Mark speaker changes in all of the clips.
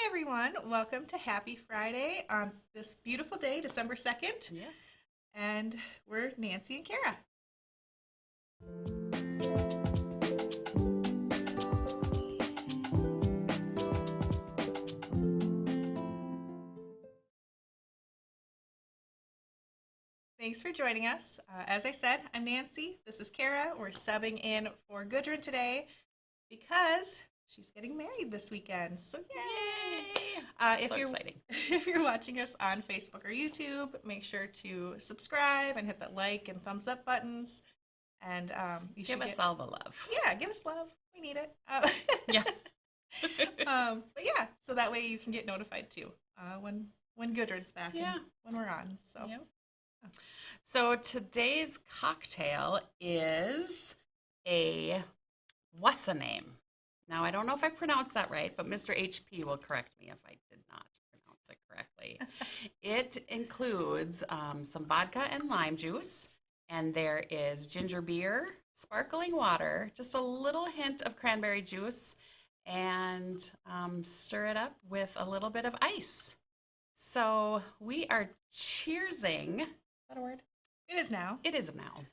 Speaker 1: Everyone. Welcome to Happy Friday on this beautiful day, December 2nd.
Speaker 2: Yes.
Speaker 1: And we're Nancy and Kara. Thanks for joining us. As I said, I'm Nancy. This is Kara. We're subbing in for Gudrun today because she's getting married this weekend. So yay!
Speaker 2: Exciting.
Speaker 1: If you're watching us on Facebook or YouTube, make sure to subscribe and hit that like and thumbs up buttons. And you
Speaker 2: give us all the love.
Speaker 1: Yeah, give us love. We need it.
Speaker 2: Yeah.
Speaker 1: But yeah, so that way you can get notified too when Gudrun's back and when we're on. So.
Speaker 2: Yep. So today's cocktail is what's a name? Now, I don't know if I pronounced that right, but Mr. HP will correct me if I did not pronounce it correctly. It includes some vodka and lime juice, and there is ginger beer, sparkling water, just a little hint of cranberry juice, and stir it up with a little bit of ice. So we are cheersing. Is that a word?
Speaker 1: It is now.
Speaker 2: It is now.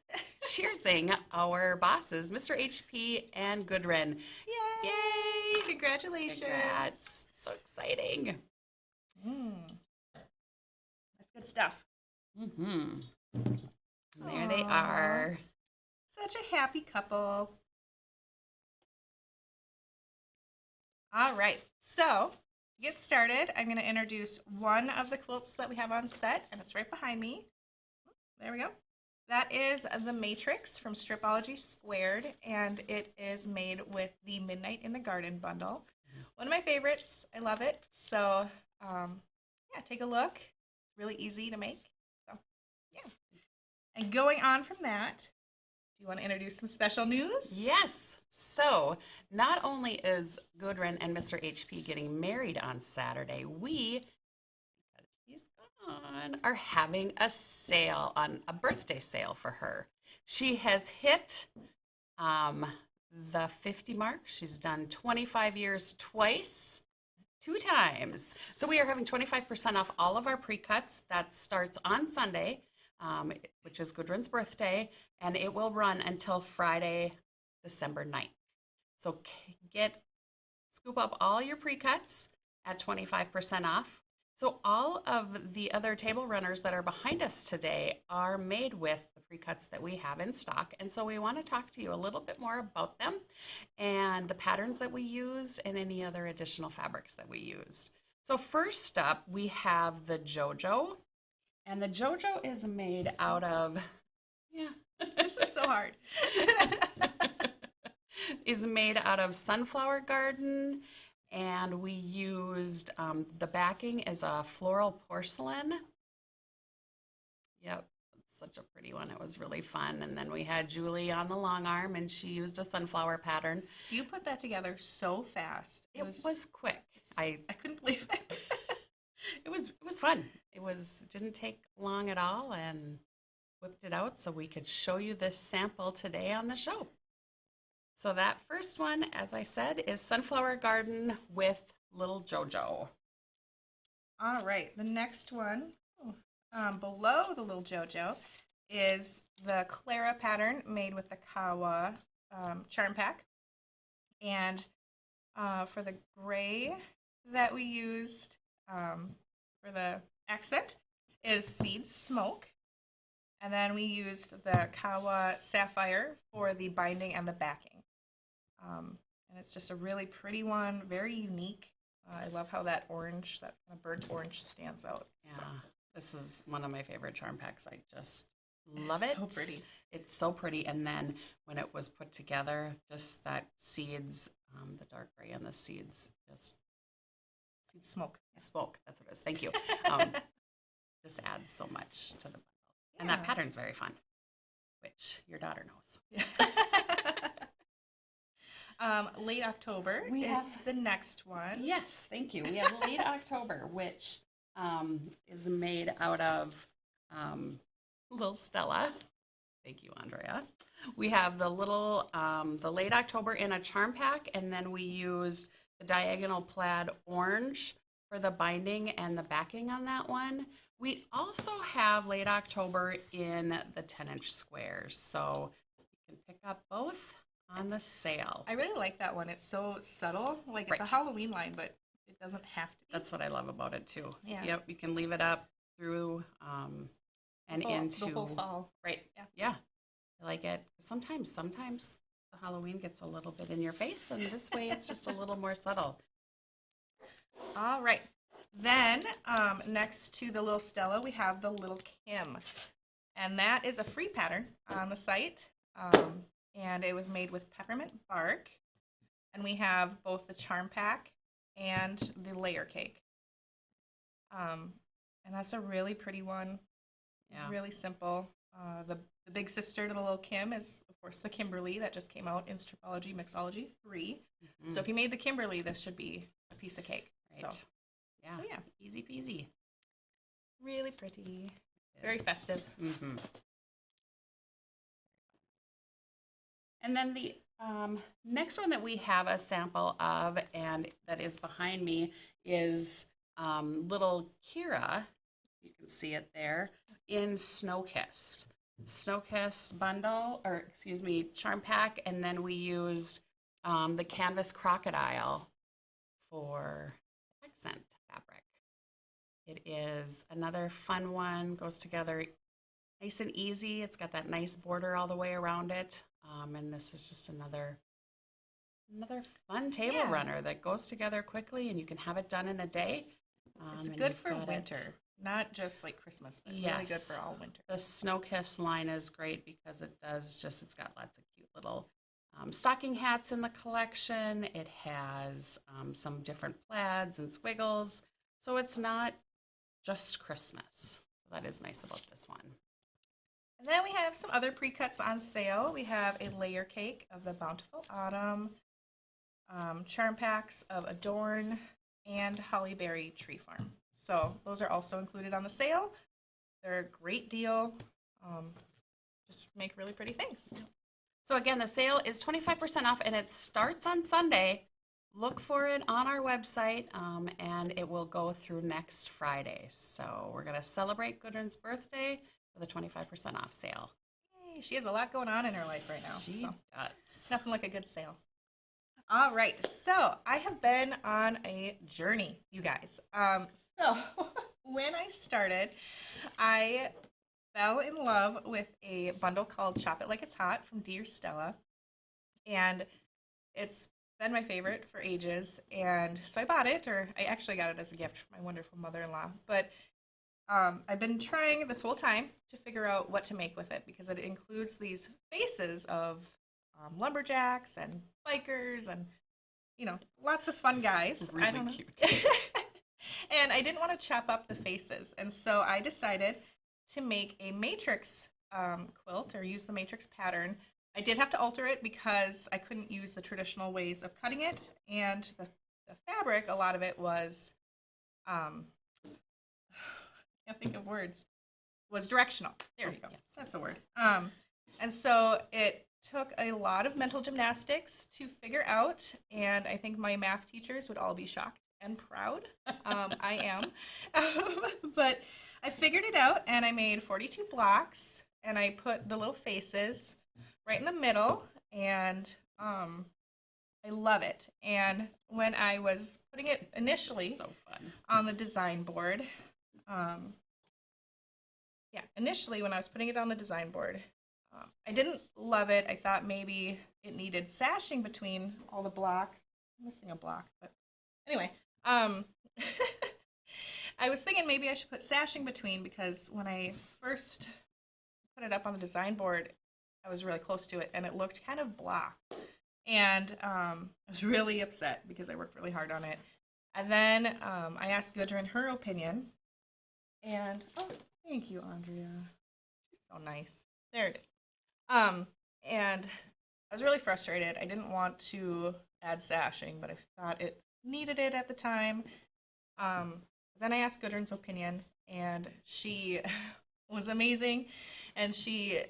Speaker 2: Cheersing our bosses, Mr. HP and Gudrun.
Speaker 1: Yay! Yay! Congratulations.
Speaker 2: Congrats. So exciting.
Speaker 1: That's good stuff.
Speaker 2: Mm-hmm. There they are.
Speaker 1: Such a happy couple. All right. So, to get started, I'm going to introduce one of the quilts that we have on set, and it's right behind me. There we go. That is the Matrix from Stripology Squared, and it is made with the Midnight in the Garden bundle. One of my favorites. I love it. So, yeah, take a look. It's really easy to make. So, yeah. And going on from that, do you want to introduce some special news?
Speaker 2: Yes. So, not only is Gudrun and Mr. HP getting married on Saturday, we are having a sale, on a birthday sale for her. She has hit the 50 mark. She's done 25 years twice, 2 times. So we are having 25% off all of our pre-cuts. That starts on Sunday, which is Gudrun's birthday, and it will run until Friday, December 9th. So scoop up all your pre-cuts at 25% off. So all of the other table runners that are behind us today are made with the pre-cuts that we have in stock. And so we want to talk to you a little bit more about them and the patterns that we used and any other additional fabrics that we used. So first up, we have the JoJo. And the JoJo is made out of,
Speaker 1: This is so hard.
Speaker 2: is made out of Sunflower Garden. And we used, the backing is a floral porcelain. Yep, it's such a pretty one. It was really fun. And then we had Julie on the long arm, and she used a sunflower pattern.
Speaker 1: You put that together so fast.
Speaker 2: It was quick.
Speaker 1: I couldn't believe it.
Speaker 2: It was fun. It didn't take long at all, and whipped it out so we could show you this sample today on the show. So that first one, as I said, is Sunflower Garden with Little JoJo.
Speaker 1: All right, the next one, below the little JoJo, is the Clara pattern made with the Kawa charm pack. And for the gray that we used for the accent is Seed Smoke. And then we used the Kawa Sapphire for the binding and the backing. And it's just a really pretty one, very unique. I love how that orange, that kind of burnt orange stands out.
Speaker 2: Yeah,
Speaker 1: So.
Speaker 2: this is one of my favorite charm packs. I just love it.
Speaker 1: So pretty.
Speaker 2: It's so pretty. And then when it was put together, just that seeds, the dark gray and the seeds, just
Speaker 1: Seed Smoke.
Speaker 2: smoke. That's what it is. Thank you. Just adds so much to the bundle. And that pattern's very fun, which your daughter knows.
Speaker 1: Late October is the next one.
Speaker 2: Yes, thank you. We have Late October, which is made out of Little Stella. Thank you, Andrea. We have the Late October in a charm pack, and then we used the diagonal plaid orange for the binding and the backing on that one. We also have Late October in the 10-inch squares, so you can pick up both on the sale.
Speaker 1: I really like that one. It's so subtle. Like, it's a Halloween line, but it doesn't have to be.
Speaker 2: That's what I love about it, too.
Speaker 1: Yeah.
Speaker 2: Yep, you can leave it up through and into
Speaker 1: the whole fall.
Speaker 2: Right. Yeah. I like it. Sometimes the Halloween gets a little bit in your face, and this way it's just a little more subtle.
Speaker 1: All right. Then next to the Little Stella, we have the Little Kim. And that is a free pattern on the site. And it was made with peppermint bark. And we have both the charm pack and the layer cake. And that's a really pretty one. Yeah. Really simple. The big sister to the Little Kim is, of course, the Kimberly that just came out in Stripology Mixology 3. Mm-hmm. So if you made the Kimberly, this should be a piece of cake.
Speaker 2: Right.
Speaker 1: So
Speaker 2: yeah, easy peasy.
Speaker 1: Really pretty. Very festive.
Speaker 2: Mm-hmm. And then the next one that we have a sample of, and that is behind me, is Little Kira. You can see it there in Snow Kissed. Snow Kissed bundle, or excuse me, charm pack, and then we used the canvas crocodile for accent fabric. It is another fun one, goes together nice and easy. It's got that nice border all the way around it. And this is just another fun table runner that goes together quickly, and you can have it done in a day.
Speaker 1: It's good for winter, not just like Christmas, but really good for all winter.
Speaker 2: The Snow Kiss line is great because it's got lots of cute little stocking hats in the collection. It has some different plaids and squiggles, so it's not just Christmas. So that is nice about this one.
Speaker 1: And then we have some other pre-cuts on sale. We have a layer cake of the Bountiful Autumn, charm packs of Adorn, and Hollyberry Tree Farm. So those are also included on the sale. They're a great deal. Just make really pretty things.
Speaker 2: So again, the sale is 25% off, and it starts on Sunday. Look for it on our website, and it will go through next Friday. So we're going to celebrate Gudrun's birthday with a 25% off sale.
Speaker 1: Yay, she has a lot going on in her life right now.
Speaker 2: She does.
Speaker 1: It's nothing like a good sale. All right, so I have been on a journey, you guys. So when I started, I fell in love with a bundle called Chop It Like It's Hot from Dear Stella, and it's been my favorite for ages. And so I bought it, or I actually got it as a gift from my wonderful mother-in-law. But I've been trying this whole time to figure out what to make with it, because it includes these faces of lumberjacks and bikers and, lots of fun guys.
Speaker 2: Really
Speaker 1: I don't know.
Speaker 2: Cute.
Speaker 1: And I didn't want to chop up the faces. And so I decided to make a matrix quilt, or use the matrix pattern. I did have to alter it because I couldn't use the traditional ways of cutting it. And the fabric, a lot of it was, I can't think of words, was directional. There you go.
Speaker 2: Yes.
Speaker 1: That's the word. And so it took a lot of mental gymnastics to figure out, and I think my math teachers would all be shocked and proud. I am. But I figured it out, and I made 42 blocks, and I put the little faces right in the middle, and I love it. And when I was putting it initially
Speaker 2: So fun.
Speaker 1: on the design board, initially when I was putting it on the design board, I didn't love it. I thought maybe it needed sashing between all the blocks. I'm missing a block, but anyway, I was thinking maybe I should put sashing between, because when I first put it up on the design board, I was really close to it and it looked kind of blah. And I was really upset because I worked really hard on it. And then I asked Gudrun her opinion. And, oh, thank you, Andrea. She's so nice. There it is. And I was really frustrated. I didn't want to add sashing, but I thought it needed it at the time. Then I asked Gudrun's opinion, and she was amazing. And she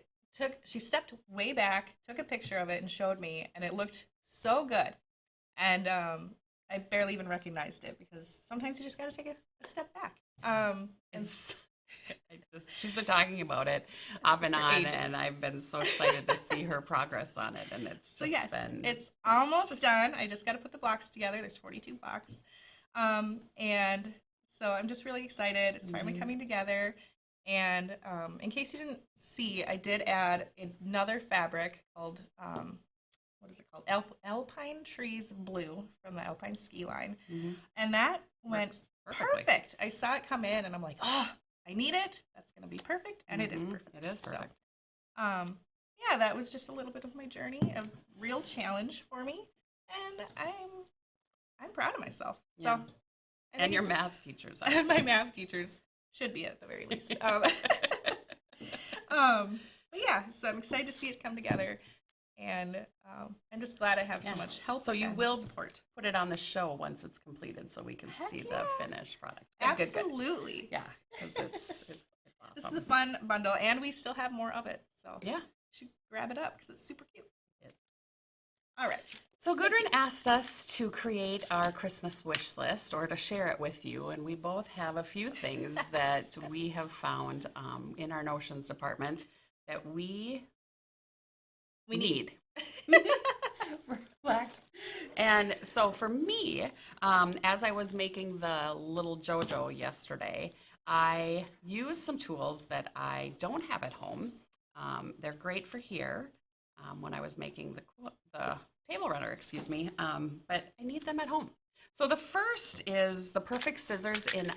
Speaker 1: stepped way back, took a picture of it, and showed me, and it looked so good. And I barely even recognized it, because sometimes you just got to take a step back.
Speaker 2: She's been talking about it off and on,
Speaker 1: ages.
Speaker 2: and I've been so excited to see her progress on it. And it's just
Speaker 1: it's almost done. I just got to put the blocks together. There's 42 blocks, and so I'm just really excited. It's finally coming together. And in case you didn't see, I did add another fabric called what is it called? Alpine Trees Blue from the Alpine Ski Line, and that went perfect. I saw it come in, and I'm like, oh, I need it. That's going to be perfect, and it is perfect.
Speaker 2: It is perfect.
Speaker 1: So, yeah, that was just a little bit of my journey, a real challenge for me, and I'm proud of myself.
Speaker 2: Yeah.
Speaker 1: So,
Speaker 2: and your math teachers.
Speaker 1: And my math teachers should be at the very least. But yeah, so I'm excited to see it come together, and I'm just glad I have so much help.
Speaker 2: So you
Speaker 1: and
Speaker 2: will
Speaker 1: support.
Speaker 2: put it on the show once it's completed, so we can see the finished product. Good.
Speaker 1: Absolutely.
Speaker 2: Yeah, because it's awesome.
Speaker 1: This is a fun bundle, and we still have more of it. So
Speaker 2: Yeah.
Speaker 1: you should grab it up because it's super cute.
Speaker 2: Yes.
Speaker 1: All right.
Speaker 2: So Gudrun asked us to create our Christmas wish list, or to share it with you, and we both have a few things that we have found in our notions department that we need. And so for me, as I was making the little JoJo yesterday, I used some tools that I don't have at home. They're great for here when I was making the table runner, but I need them at home. So the first is the perfect scissors in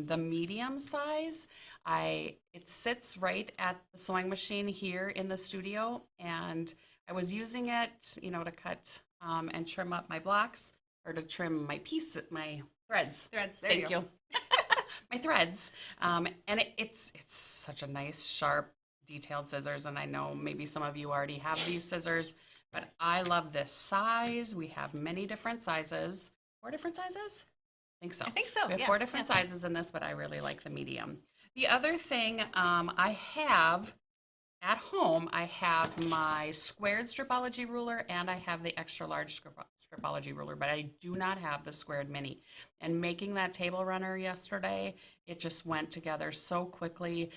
Speaker 2: the medium size. It sits right at the sewing machine here in the studio, and I was using it, to cut and trim up my blocks, or to trim my threads.
Speaker 1: There you go.
Speaker 2: My threads. And it's such a nice, sharp, detailed scissors, and I know maybe some of you already have these scissors, but I love this size. We have many different sizes. 4 different sizes? I think so. We have 4 different sizes in this, but I really like the medium. The other thing I have at home, I have my squared stripology ruler, and I have the extra large stripology ruler, but I do not have the squared mini. And making that table runner yesterday, it just went together so quickly.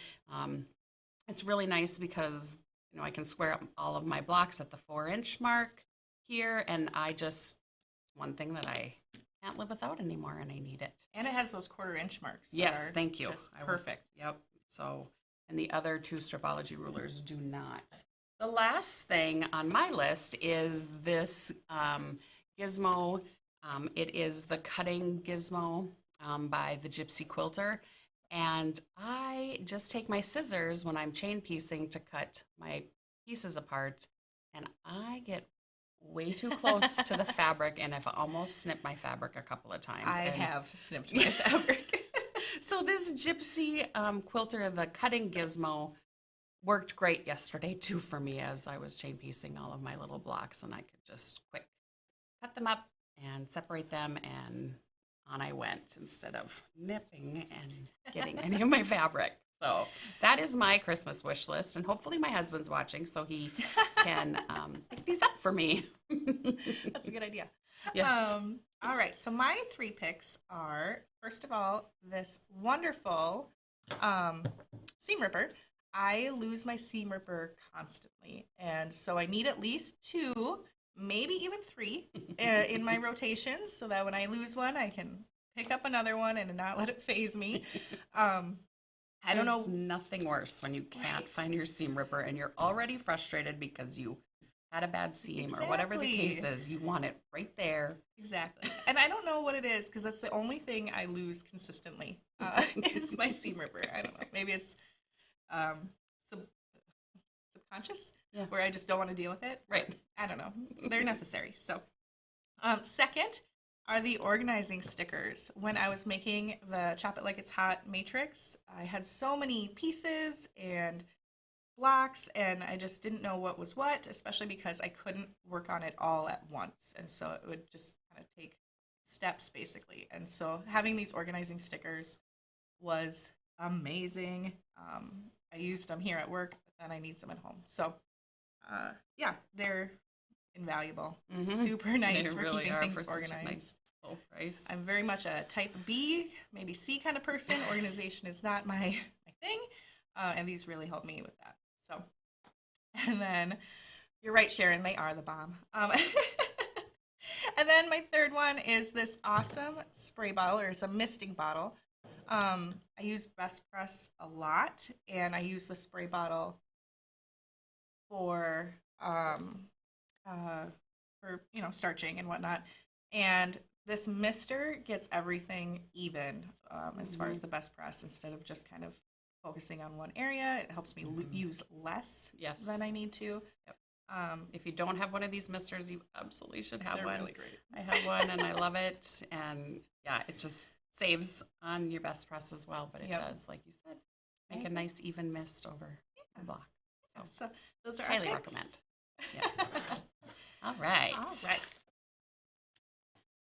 Speaker 2: It's really nice because I can square up all of my blocks at the 4-inch mark here, and one thing that I can't live without anymore, and I need it.
Speaker 1: And it has those 1/4-inch marks.
Speaker 2: Yes, thank you.
Speaker 1: Just perfect.
Speaker 2: Yep. So, and the other 2 stripology rulers do not. The last thing on my list is this gizmo. It is the cutting gizmo by the Gypsy Quilter. And I just take my scissors when I'm chain piecing to cut my pieces apart, and I get way too close to the fabric, and I've almost snipped my fabric a couple of times.
Speaker 1: I have snipped my fabric.
Speaker 2: So this Gypsy Quilter, the cutting gizmo, worked great yesterday too for me as I was chain piecing all of my little blocks, and I could just quick cut them up and separate them, and on I went instead of nipping and getting any of my fabric. So that is my Christmas wish list, and hopefully my husband's watching so he can pick these up for me.
Speaker 1: That's a good idea.
Speaker 2: Yes.
Speaker 1: All right, so my 3 picks are, first of all, this wonderful seam ripper. I lose my seam ripper constantly, and so I need at least 2, maybe even 3 in my rotations, so that when I lose one, I can pick up another one and not let it phase me. I don't know.
Speaker 2: There's nothing worse when you can't
Speaker 1: Right.
Speaker 2: find your seam ripper and you're already frustrated because you had a bad seam or whatever the case
Speaker 1: Exactly.
Speaker 2: is. You want it right there.
Speaker 1: Exactly. And I don't know what it is because that's the only thing I lose consistently is my seam ripper. I don't know. Maybe it's um, sub- subconscious
Speaker 2: Yeah.
Speaker 1: where I just don't want to deal with it.
Speaker 2: Right.
Speaker 1: I don't know. They're necessary. So, second are the organizing stickers. When I was making the Chop It Like It's Hot matrix, I had so many pieces and blocks, and I just didn't know what was what, especially because I couldn't work on it all at once. And so it would just kind of take steps basically. And so having these organizing stickers was amazing. I used them here at work, but then I need some at home. So yeah, they're invaluable.
Speaker 2: Mhm.
Speaker 1: Super nice
Speaker 2: They
Speaker 1: for
Speaker 2: really
Speaker 1: keeping
Speaker 2: are
Speaker 1: things
Speaker 2: for such a
Speaker 1: organized.
Speaker 2: nice low price.
Speaker 1: I'm very much a type B, maybe C kind of person. Organization is not my thing, and these really help me with that. So, and then you're right, Sharon, they are the bomb. And then my third one is this awesome spray bottle, or it's a misting bottle. I use Best Press a lot, and I use the spray bottle for starching and whatnot. And this mister gets everything even as far as the Best Press instead of just kind of focusing on one area. It helps me use less
Speaker 2: Yes.
Speaker 1: than I need to.
Speaker 2: Yep. If you don't have one of these misters, you absolutely should have
Speaker 1: They're
Speaker 2: one.
Speaker 1: really great.
Speaker 2: I have one and I love it. And yeah, it just saves on your Best Press as well. But it
Speaker 1: Yep.
Speaker 2: does, like you said, make a nice even mist over the block. So
Speaker 1: So those are
Speaker 2: highly
Speaker 1: our picks.
Speaker 2: recommend. Yeah. All right.
Speaker 1: All right.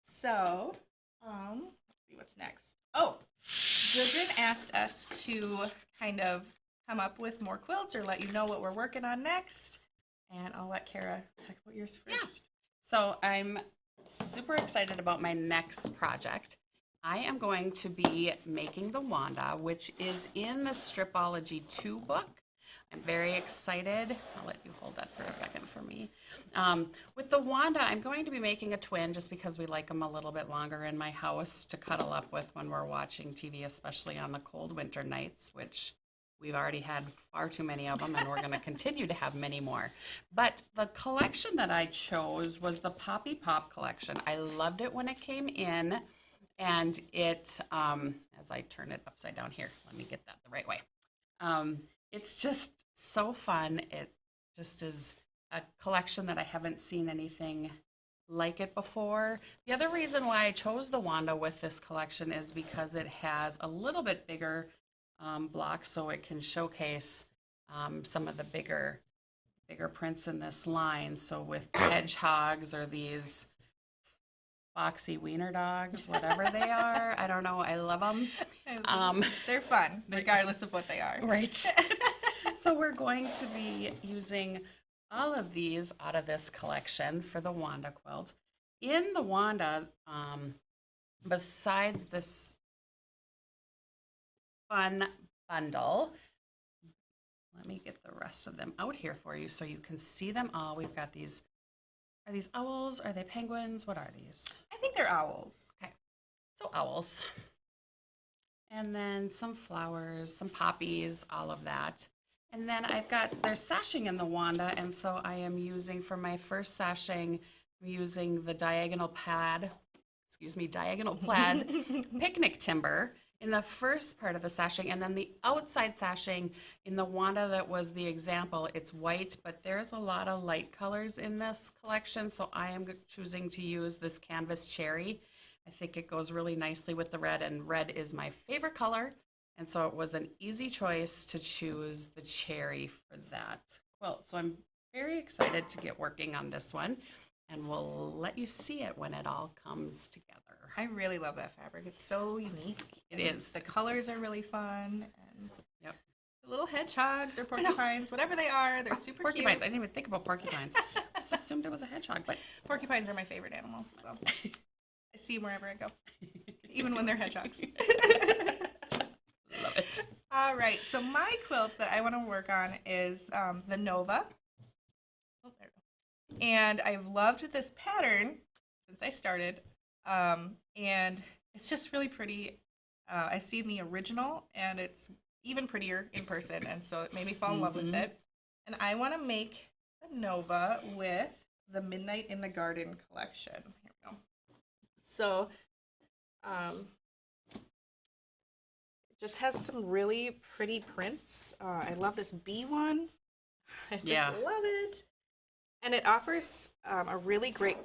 Speaker 1: So, let's see what's next. Oh, Gudrun asked us to kind of come up with more quilts or let you know what we're working on next. And I'll let Kara talk about yours first.
Speaker 2: Yeah. So I'm super excited about my next project. I am going to be making the Wanda, which is in the Stripology 2 book. I'm very excited. I'll let you hold that for a second for me. With the Wanda, I'm going to be making a twin just because we like them a little bit longer in my house to cuddle up with when we're watching TV, especially on the cold winter nights, which we've already had far too many of them, and we're going to continue to have many more. But the collection that I chose was the Poppy Pop collection. I loved it when it came in, and it, as I turn it upside down here, let me get that the right way. It's just so fun. It just is a collection that I haven't seen anything like it before. The other reason why I chose the Wanda with this collection is because it has a little bit bigger block, so it can showcase some of the bigger prints in this line. So with hedgehogs or these foxy wiener dogs, whatever they are, I don't know, I love them.
Speaker 1: They're fun, regardless of what they are.
Speaker 2: Right. So we're going to be using all of these out of this collection for the Wanda quilt. In the Wanda, besides this fun bundle, let me get the rest of them out here for you so you can see them all. We've got these. Are these owls? Are they penguins? What are these?
Speaker 1: I think they're owls.
Speaker 2: Okay. So owls. And then some flowers, some poppies, all of that. And then I've got, there's sashing in the Wanda, and so I am using, for my first sashing, I'm using the diagonal plaid picnic timber in the first part of the sashing, and then the outside sashing in the Wanda that was the example, it's white, but there's a lot of light colors in this collection, so I am choosing to use this canvas cherry. I think it goes really nicely with the red, and red is my favorite color, and so it was an easy choice to choose the cherry for that quilt. So I'm very excited to get working on this one, and we'll let you see it when it all comes together.
Speaker 1: I really love that fabric. It's so unique.
Speaker 2: It is.
Speaker 1: The colors are really fun. And
Speaker 2: Yep.
Speaker 1: little hedgehogs or porcupines, whatever they are. They're super
Speaker 2: Porcupines.
Speaker 1: cute.
Speaker 2: I didn't even think about porcupines. I just assumed it was a hedgehog, but
Speaker 1: Porcupines are my favorite animal, so I see them wherever I go, even when they're hedgehogs.
Speaker 2: love it.
Speaker 1: All right, so my quilt that I want to work on is the Nova. Oh, there we go. And I've loved this pattern since I started, and it's just really pretty. I seen the original, and it's even prettier in person, and so it made me fall in love with it. And I want to make the Nova with the Midnight in the Garden collection. Here we go. So, it just has some really pretty prints. I love this bee one. I just love it. And it offers a really great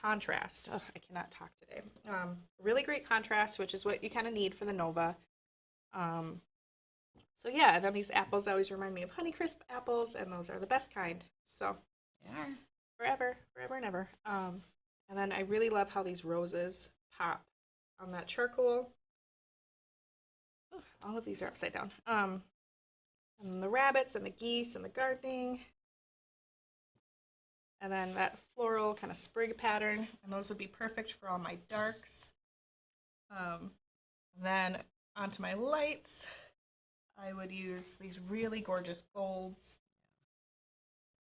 Speaker 1: contrast. Oh, I cannot talk today. Really great contrast, which is what you kind of need for the Nova. So yeah, and then these apples always remind me of Honeycrisp apples, and those are the best kind. So
Speaker 2: Yeah.
Speaker 1: forever, forever and ever. And then I really love how these roses pop on that charcoal. Ooh, all of these are upside down. And the rabbits and the geese and the gardening. And then that floral kind of sprig pattern, and those would be perfect for all my darks. Then onto my lights, I would use these really gorgeous golds.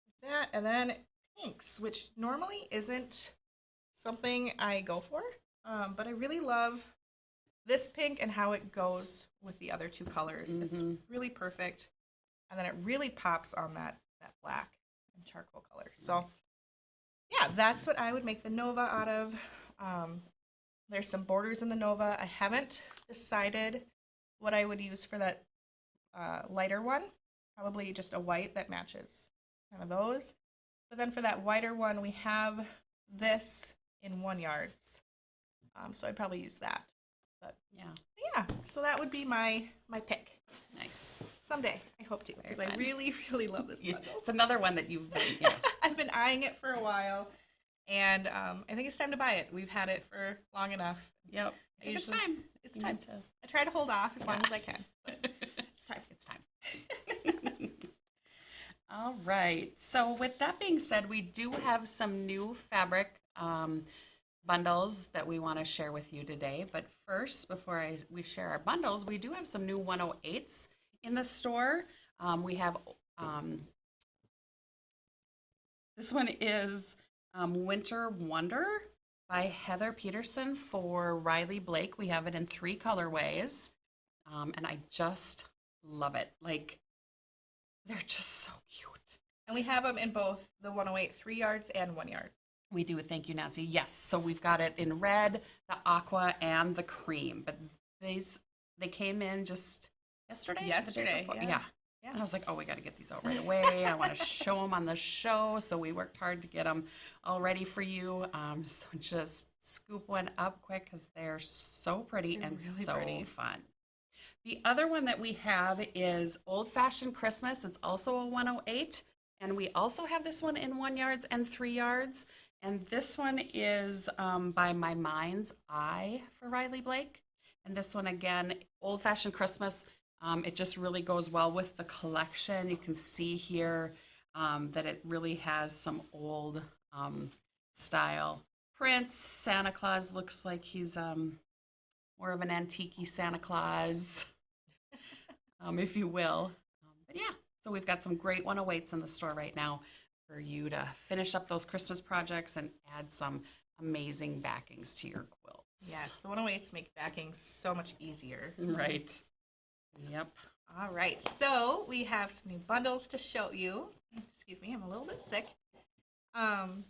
Speaker 1: Like that, and then pinks, which normally isn't something I go for, but I really love this pink and how it goes with the other two colors. It's really perfect, and then it really pops on that black and charcoal color. So yeah, that's what I would make the Nova out of. There's some borders in the Nova. I haven't decided what I would use for that lighter one. Probably just a white that matches kind of those. But then for that whiter one, we have this in 1 yards. So I'd probably use that. But yeah, so that would be my pick.
Speaker 2: Nice.
Speaker 1: Someday, I hope to, because I really, really love this bundle.
Speaker 2: It's another one that you've been,
Speaker 1: I've been eyeing it for a while, and I think it's time to buy it. We've had it for long enough.
Speaker 2: Yep. It's time.
Speaker 1: It's time to. I try to hold off as long as I can, but it's time.
Speaker 2: It's time. All right. So with that being said, we do have some new fabric bundles that we want to share with you today. But first, before we share our bundles, we do have some new 108s in the store. We have this one is Winter Wonder by Heather Peterson for Riley Blake. We have it in 3 colorways, and I just love it. Like, they're just so cute.
Speaker 1: And we have them in both the 108 3 yards and 1 yard.
Speaker 2: We do. Thank you, Nancy. Yes. So we've got it in red, the aqua, and the cream. But they came in just yesterday.
Speaker 1: Yesterday.
Speaker 2: Yeah. And I was like, oh, we got to get these out right away. I want to show them on the show. So we worked hard to get them all ready for you. So just scoop one up quick because they're so pretty and really so fun. The other one that we have is Old Fashioned Christmas. It's also a 108. And we also have this one in 1 yards and 3 yards. And this one is by My Mind's Eye for Riley Blake. And this one, again, Old Fashioned Christmas. It just really goes well with the collection. You can see here that it really has some old style prints. Santa Claus looks like he's more of an antique-y Santa Claus, if you will. But yeah, so we've got some great 108s in the store right now for you to finish up those Christmas projects and add some amazing backings to your quilts.
Speaker 1: Yes, the 108s make backing so much easier.
Speaker 2: Right. Yep.
Speaker 1: All right, so we have some new bundles to show you. Excuse me, I'm a little bit sick. And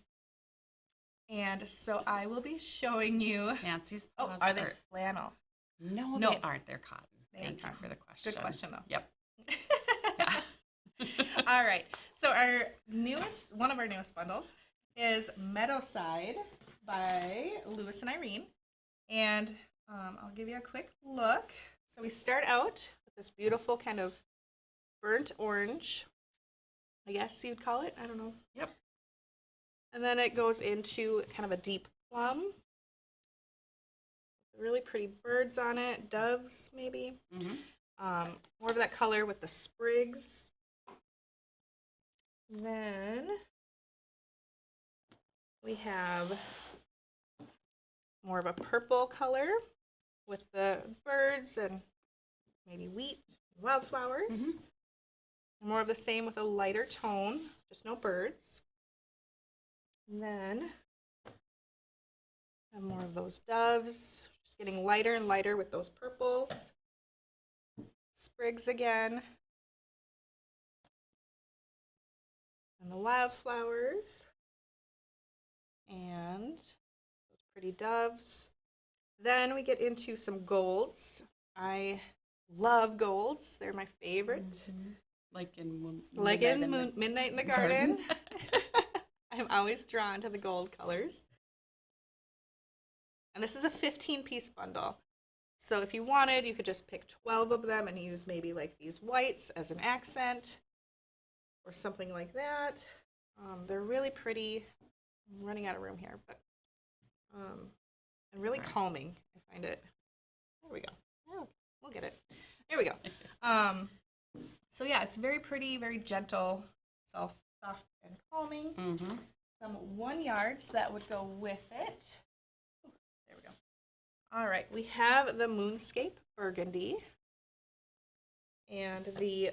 Speaker 1: so I will be showing you.
Speaker 2: Nancy's
Speaker 1: Oh, are they flannel?
Speaker 2: No, they aren't. They're cotton. Thank you for the question.
Speaker 1: Good question, though.
Speaker 2: Yep.
Speaker 1: All right. So one of our newest bundles is Meadowside by Lewis and Irene. And I'll give you a quick look. So we start out with this beautiful kind of burnt orange, I guess you'd call it. I don't know.
Speaker 2: Yep.
Speaker 1: And then it goes into kind of a deep plum. Really pretty birds on it, doves maybe.
Speaker 2: Mm-hmm.
Speaker 1: More of that color with the sprigs. Then we have more of a purple color with the birds and maybe wheat, wildflowers.
Speaker 2: Mm-hmm.
Speaker 1: More of the same with a lighter tone, just no birds. And then have more of those doves, just getting lighter and lighter with those purples. Sprigs again. And the wildflowers. And those pretty doves. Then we get into some golds. I love golds. They're my favorite.
Speaker 2: Mm-hmm. Like in
Speaker 1: Midnight in the Garden. I'm always drawn to the gold colors. And this is a 15-piece bundle. So if you wanted, you could just pick 12 of them and use maybe like these whites as an accent or something like that. They're really pretty. I'm running out of room here, but and really calming. I find it. There we go. Oh, we'll get it. There we go. So yeah, it's very pretty, very gentle, soft and calming.
Speaker 2: Mm-hmm.
Speaker 1: Some 1 yards that would go with it. There we go. All right, we have the Moonscape Burgundy and the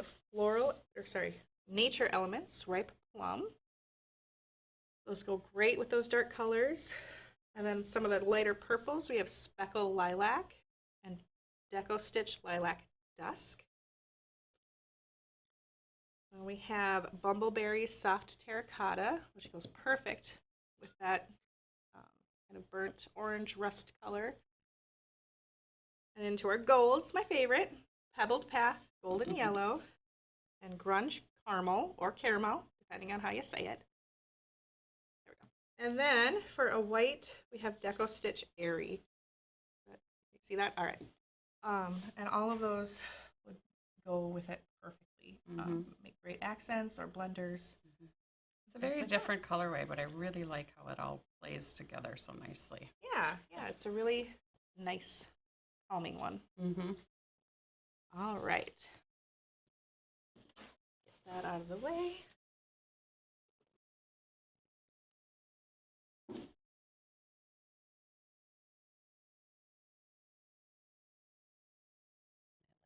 Speaker 1: Nature Elements Ripe Plum. Those go great with those dark colors. And then some of the lighter purples, we have Speckle Lilac and Deco Stitch Lilac Dusk. And we have Bumbleberry Soft Terracotta, which goes perfect with that kind of burnt orange rust color. And into our golds, my favorite, Pebbled Path Golden Yellow and Grunge Caramel or Caramel, depending on how you say it. There we go. And then for a white, we have Deco Stitch Airy. You see that? All right. And all of those would go with it perfectly. Make great accents or blenders.
Speaker 2: Mm-hmm. It's a very different colorway, but I really like how it all plays together so nicely.
Speaker 1: Yeah, it's a really nice, calming one.
Speaker 2: Mm-hmm.
Speaker 1: All right. Get that out of the way.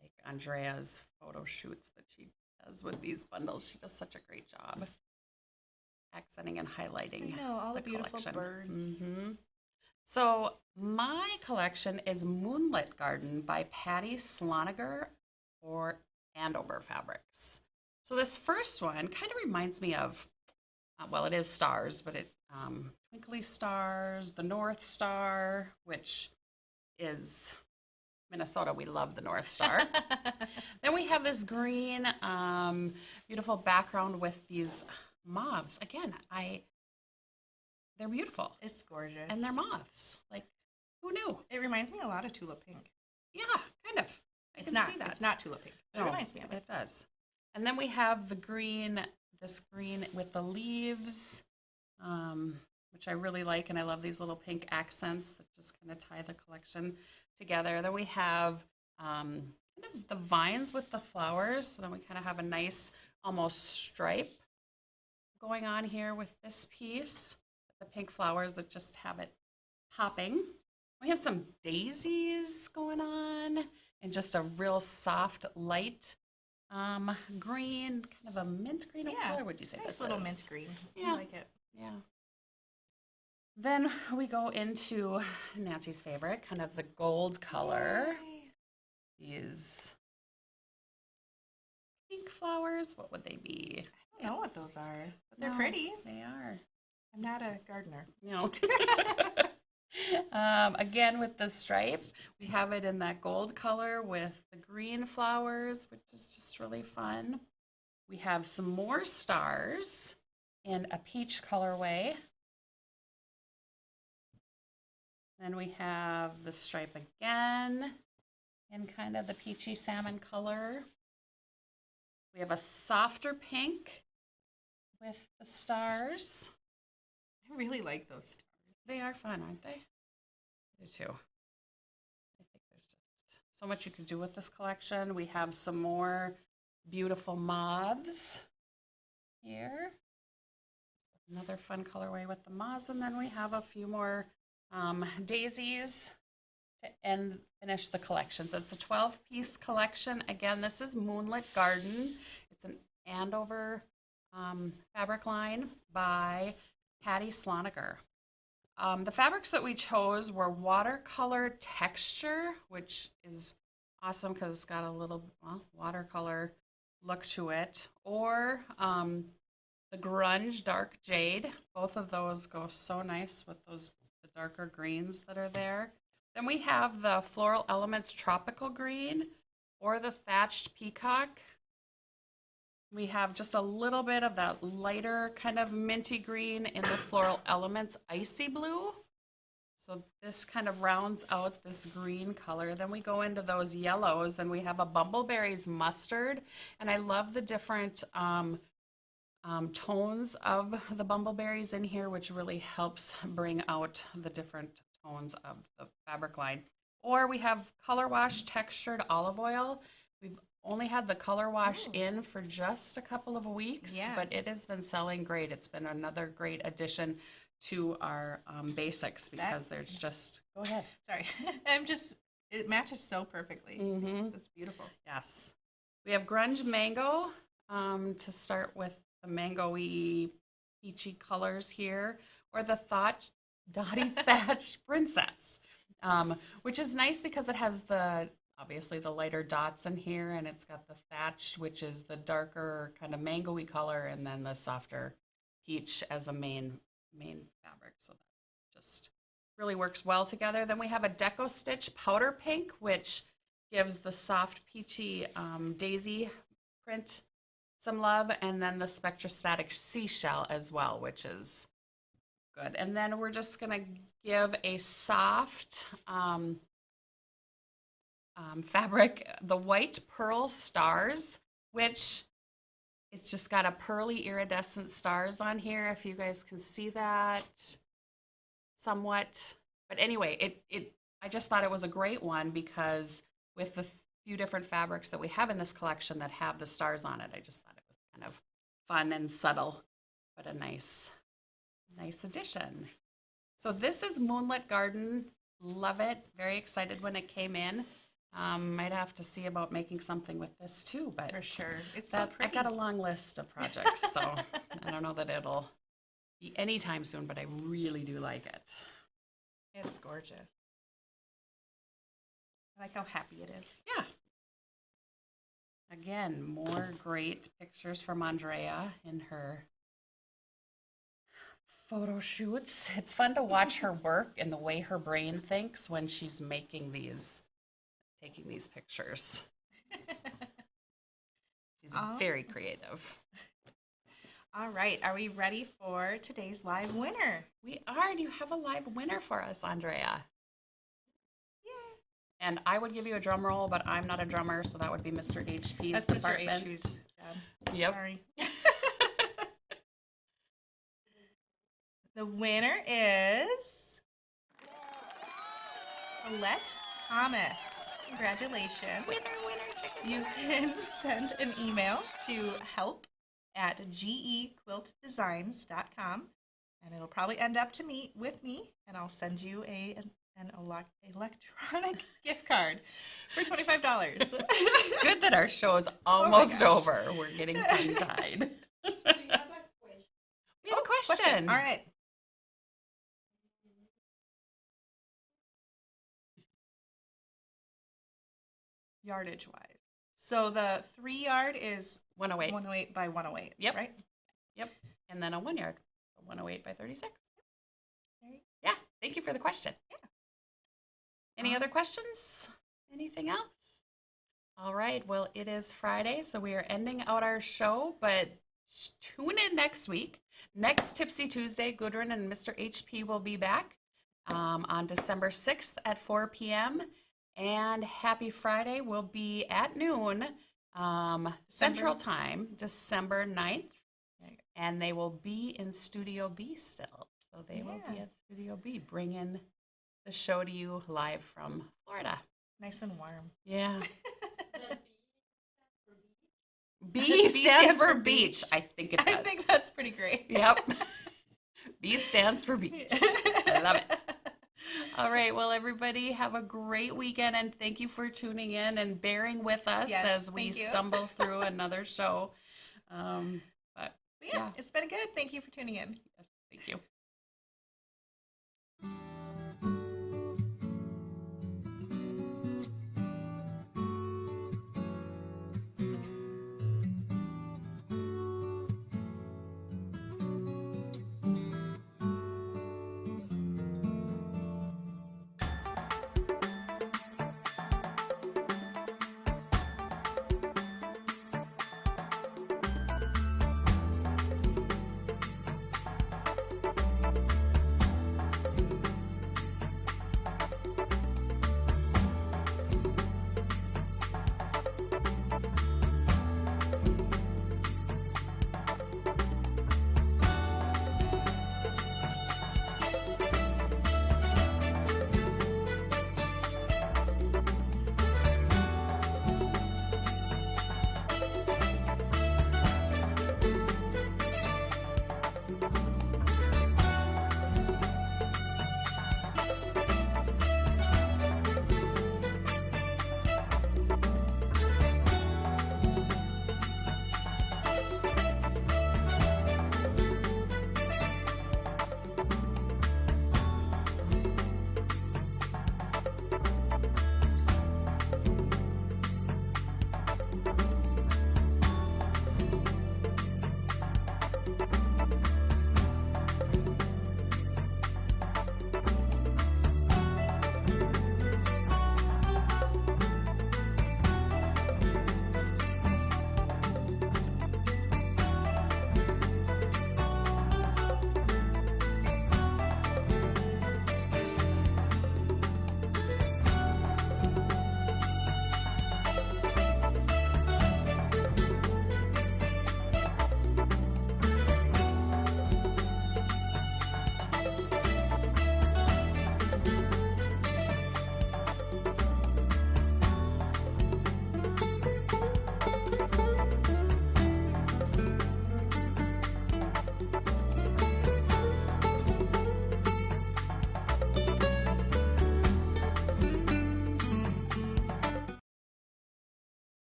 Speaker 2: Like Andrea's photo shoots that she does with these bundles. She does such a great job accenting and highlighting
Speaker 1: all the beautiful
Speaker 2: collection.
Speaker 1: birds.
Speaker 2: Mm-hmm. So my collection is Moonlit Garden by Patty Sloniger for Andover Fabrics. So this first one kind of reminds me of, it is stars, but Twinkly Stars, the North Star, which is Minnesota. We love the North Star. Then we have this green, beautiful background with these moths. Again, they're beautiful.
Speaker 1: It's gorgeous.
Speaker 2: And they're moths. Like, who knew?
Speaker 1: It reminds me a lot of Tulip Pink.
Speaker 2: Yeah, kind of.
Speaker 1: It's not Tulip Pink. It reminds me of it.
Speaker 2: It does. And then we have this green with the leaves, which I really like, and I love these little pink accents that just kind of tie the collection together. Then we have kind of the vines with the flowers, so then we kind of have a nice almost stripe going on here with this piece. The pink flowers that just have it popping. We have some daisies going on and just a real soft, light green, kind of a mint green. What color would you say
Speaker 1: nice
Speaker 2: this
Speaker 1: little
Speaker 2: is?
Speaker 1: mint green.
Speaker 2: Yeah.
Speaker 1: I like it.
Speaker 2: Yeah. Then we go into Nancy's favorite, kind of the gold color.
Speaker 1: Yay.
Speaker 2: These pink flowers, what would they be?
Speaker 1: I don't know what those are, but they're pretty.
Speaker 2: They are.
Speaker 1: I'm not a gardener.
Speaker 2: No. Again, with the stripe, we have it in that gold color with the green flowers, which is just really fun. We have some more stars in a peach colorway. Then we have the stripe again in kind of the peachy salmon color. We have a softer pink with the stars.
Speaker 1: I really like those stars.
Speaker 2: They are fun, aren't they? I do too. I think there's just so much you could do with this collection. We have some more beautiful moths here. Another fun colorway with the moths, and then we have a few more daisies to finish the collection. So it's a 12-piece collection. Again, this is Moonlit Garden. It's an Andover fabric line by Patty Sloniger. The fabrics that we chose were watercolor texture, which is awesome because it's got a little watercolor look to it, or the grunge dark jade. Both of those go so nice with the darker greens that are there. Then we have the Floral Elements tropical green or the thatched peacock. We have just a little bit of that lighter kind of minty green in the Floral Elements icy blue. So this kind of rounds out this green color. Then we go into those yellows, and we have a Bumbleberries mustard. And I love the different tones of the bumbleberries in here, which really helps bring out the different tones of the fabric line. Or we have color wash textured olive oil. We've only had the color wash in for just a couple of weeks, but it has been selling great. It's been another great addition to our basics because there's just, go ahead.
Speaker 1: Sorry. It matches so perfectly. It's beautiful.
Speaker 2: Yes. We have grunge mango to start with the mango-y peachy colors here, or the Dottie Thatched Princess, which is nice because it has obviously the lighter dots in here, and it's got the thatch, which is the darker kind of mango-y color, and then the softer peach as a main fabric. So that just really works well together. Then we have a Deco Stitch powder pink, which gives the soft peachy daisy print some love, and then the Spectrostatic seashell as well, which is good. And then we're just going to give a soft fabric, the White Pearl Stars, which it's just got a pearly iridescent stars on here, if you guys can see that somewhat. But anyway, I just thought it was a great one because with the few different fabrics that we have in this collection that have the stars on it, I just thought it was kind of fun and subtle, but a nice addition. So this is Moonlit Garden. Love it. Very excited when it came in. Might have to see about making something with this too, but
Speaker 1: for sure. It's so pretty.
Speaker 2: I've got a long list of projects, so I don't know that it'll be anytime soon, but I really do like it.
Speaker 1: It's gorgeous. I like how happy it is.
Speaker 2: Yeah. Again, more great pictures from Andrea in her photo shoots. It's fun to watch her work and the way her brain thinks when she's taking these pictures. She's very creative.
Speaker 1: All right, are we ready for today's live winner?
Speaker 2: We are. Do you have a live winner for us, Andrea? And I would give you a drum roll, but I'm not a drummer, so that would be Mr. HP's
Speaker 1: That's
Speaker 2: department.
Speaker 1: Mr. HP's job.
Speaker 2: Yep.
Speaker 1: Sorry. The winner is Colette Thomas. Congratulations.
Speaker 2: Winner, chicken.
Speaker 1: You can send an email to help@gequiltdesigns.com, and it'll probably end up with me, and I'll send you an electronic gift card for $25.
Speaker 2: It's good that our show is almost over. We're getting tongue-tied. We have a question.
Speaker 1: All right. Yardage wise. So the 3 yard is
Speaker 2: 108.
Speaker 1: 108 by 108.
Speaker 2: Yep.
Speaker 1: Right?
Speaker 2: Yep. And then a 1 yard, 108 by 36.
Speaker 1: Right.
Speaker 2: Yeah. Thank you for the question.
Speaker 1: Yeah.
Speaker 2: Any other questions? Anything else? All right. Well, it is Friday, so we are ending out our show, but tune in next week. Next Tipsy Tuesday, Gudrun and Mr. HP will be back on December 6th at 4 p.m. And Happy Friday will be at noon Central Time, December 9th. And they will be in Studio B still. So they will be at Studio B, bringing the show to you live from Florida.
Speaker 1: Nice and warm.
Speaker 2: Yeah. B stands for beach. I think it does.
Speaker 1: I think that's pretty great.
Speaker 2: Yep. B stands for beach. I love it. All right. Well, everybody, have a great weekend, and thank you for tuning in and bearing with us as we stumble through another show.
Speaker 1: But yeah, it's been good. Thank you for tuning in.
Speaker 2: Yes, thank you.